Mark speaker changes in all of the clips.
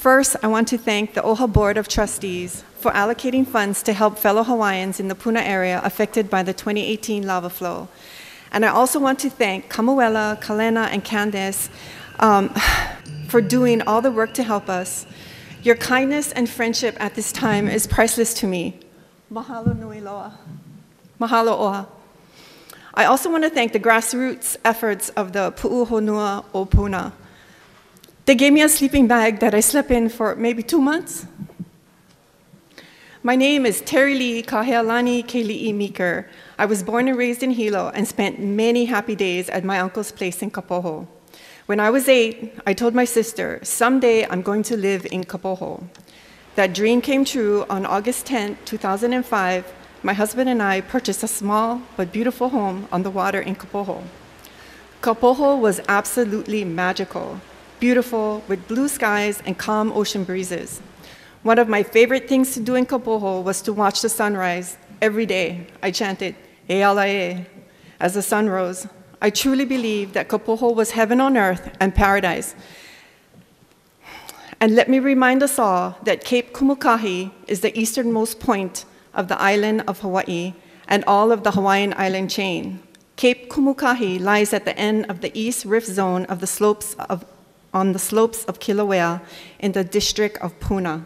Speaker 1: First, I want to thank the OHA Board of Trustees for allocating funds to help fellow Hawaiians in the Puna area affected by the 2018 lava flow. And I also want to thank Kamuela, Kalena, and Candace for doing all the work to help us. Your kindness and friendship at this time is priceless to me. Mahalo nui loa. Mahalo oha. I also want to thank the grassroots efforts of the Pu'uhonua o Puna. They gave me a sleeping bag that I slept in for maybe 2 months. My name is Terry Lee Kahealani Keli'i Meeker. I was born and raised in Hilo and spent many happy days at my uncle's place in Kapoho. When I was 8, I told my sister, someday I'm going to live in Kapoho. That dream came true on August 10, 2005. My husband and I purchased a small but beautiful home on the water in Kapoho. Kapoho was absolutely magical, beautiful with blue skies and calm ocean breezes. One of my favorite things to do in Kapoho was to watch the sunrise. Every day, I chanted, "E ala e," as the sun rose. I truly believe that Kapoho was heaven on earth and paradise. And let me remind us all that Cape Kumukahi is the easternmost point of the island of Hawaii and all of the Hawaiian island chain. Cape Kumukahi lies at the end of the East Rift Zone of on the slopes of Kilauea in the district of Puna,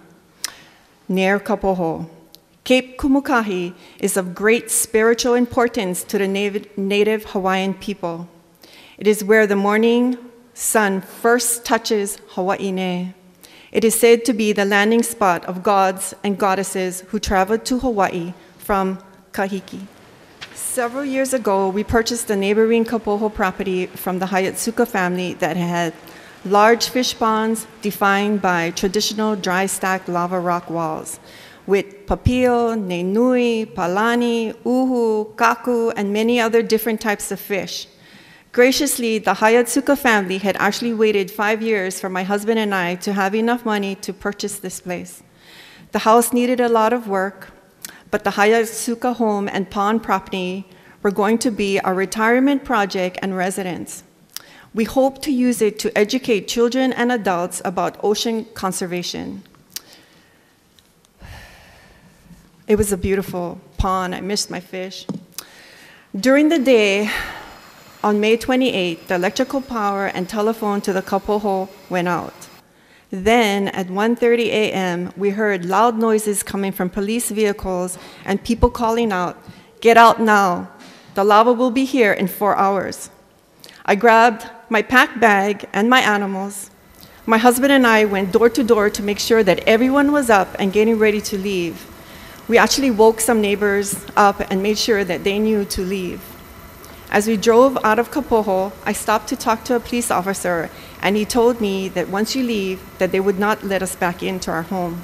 Speaker 1: near Kapoho. Cape Kumukahi is of great spiritual importance to the native Hawaiian people. It is where the morning sun first touches Hawaiʻi. It is said to be the landing spot of gods and goddesses who traveled to Hawaii from Kahiki. Several years ago, we purchased the neighboring Kapoho property from the Hayatsuka family that had large fish ponds defined by traditional dry stacked lava rock walls, with papio, nenui, palani, uhu, kaku, and many other different types of fish. Graciously, the Hayatsuka family had actually waited 5 years for my husband and I to have enough money to purchase this place. The house needed a lot of work, but the Hayatsuka home and pond property were going to be a retirement project and residence. We hope to use it to educate children and adults about ocean conservation. It was a beautiful pond. I missed my fish. During the day, on May 28, the electrical power and telephone to the Kapoho went out. Then, at 1:30 a.m., we heard loud noises coming from police vehicles and people calling out, "Get out now. The lava will be here in 4 hours." I grabbed my packed bag and my animals. My husband and I went door to door to make sure that everyone was up and getting ready to leave. We actually woke some neighbors up and made sure that they knew to leave. As we drove out of Kapoho, I stopped to talk to a police officer, and he told me that once you leave, that they would not let us back into our home.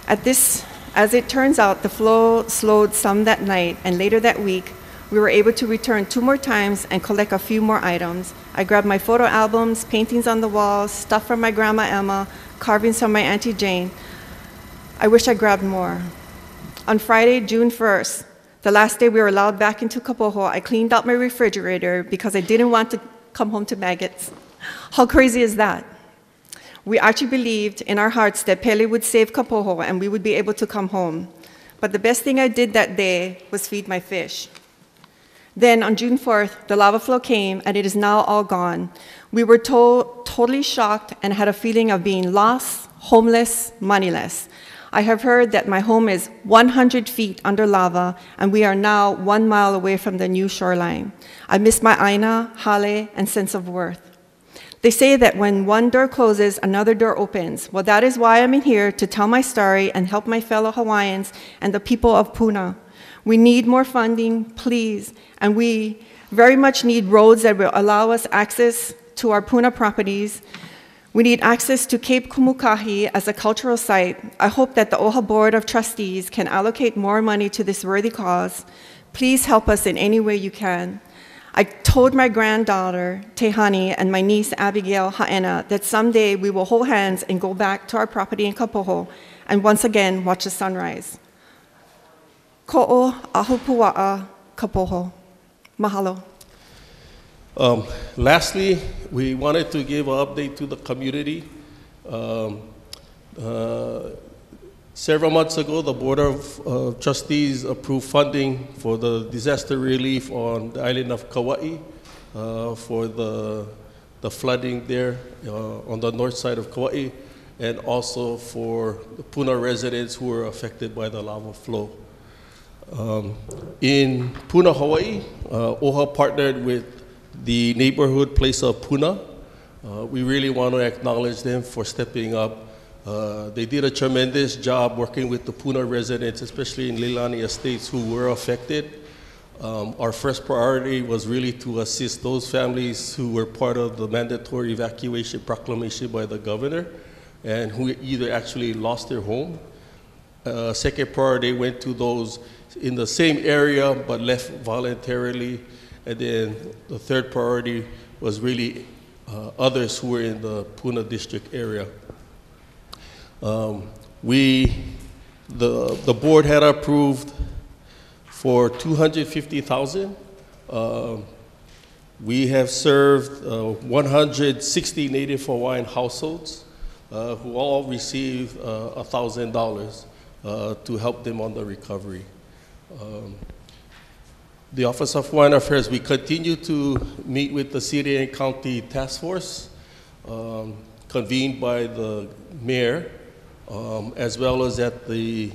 Speaker 1: As it turns out, the flow slowed some that night, and later that week, we were able to return 2 more times and collect a few more items. I grabbed my photo albums, paintings on the walls, stuff from my grandma Emma, carvings from my Auntie Jane. I wish I grabbed more. On Friday, June 1st, the last day we were allowed back into Kapoho, I cleaned out my refrigerator because I didn't want to come home to maggots. How crazy is that? We actually believed in our hearts that Pele would save Kapoho and we would be able to come home. But the best thing I did that day was feed my fish. Then on June 4th, the lava flow came and it is now all gone. We were totally shocked and had a feeling of being lost, homeless, moneyless. I have heard that my home is 100 feet under lava, and we are now 1 mile away from the new shoreline. I miss my aina, hale, and sense of worth. They say that when one door closes, another door opens. Well, that is why I'm in here, to tell my story and help my fellow Hawaiians and the people of Puna. We need more funding, please, and we very much need roads that will allow us access to our Puna properties. We need access to Cape Kumukahi as a cultural site. I hope that the OHA Board of Trustees can allocate more money to this worthy cause. Please help us in any way you can. I told my granddaughter, Tehani, and my niece, Abigail Haena, that someday we will hold hands and go back to our property in Kapoho and once again watch the sunrise. Ko'o ahupua'a Kapoho. Mahalo.
Speaker 2: Lastly, we wanted to give an update to the community. Um, Several months ago, the Board of Trustees approved funding for the disaster relief on the island of Kauai for the flooding there on the north side of Kauai, and also for the Puna residents who were affected by the lava flow. In Puna, Hawaii, OHA partnered with the neighborhood place of Puna. We really want to acknowledge them for stepping up. They did a tremendous job working with the Puna residents, especially in Leilani Estates, who were affected. Our first priority was really to assist those families who were part of the mandatory evacuation proclamation by the governor and who either actually lost their home. Second priority went to those in the same area but left voluntarily. And then the third priority was really others who were in the Puna district area. The board had approved for $250,000. We have served 160 Native Hawaiian households who all received $1,000 to help them on the recovery. The Office of Hawaiian Affairs, we continue to meet with the city and county task force convened by the mayor, as well as at the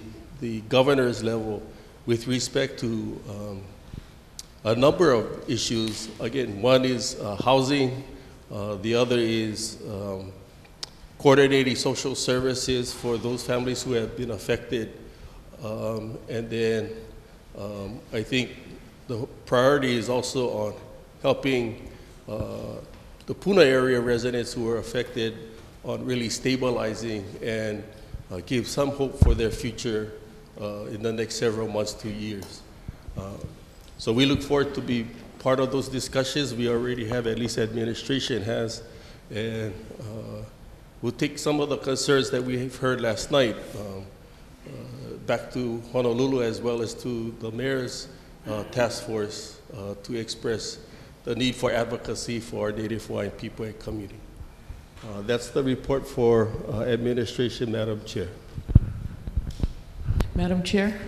Speaker 2: governor's level with respect to a number of issues. Again, one is housing, the other is coordinating social services for those families who have been affected. And then I think the priority is also on helping the Puna area residents who are affected on really stabilizing and give some hope for their future in the next several months to years. So we look forward to be part of those discussions. We already have, at least administration has, and we'll take some of the concerns that we have heard last night back to Honolulu as well as to the mayor's task force to express the need for advocacy for our Native Hawaiian people and community. That's the report for administration, Madam Chair.
Speaker 3: Madam Chair.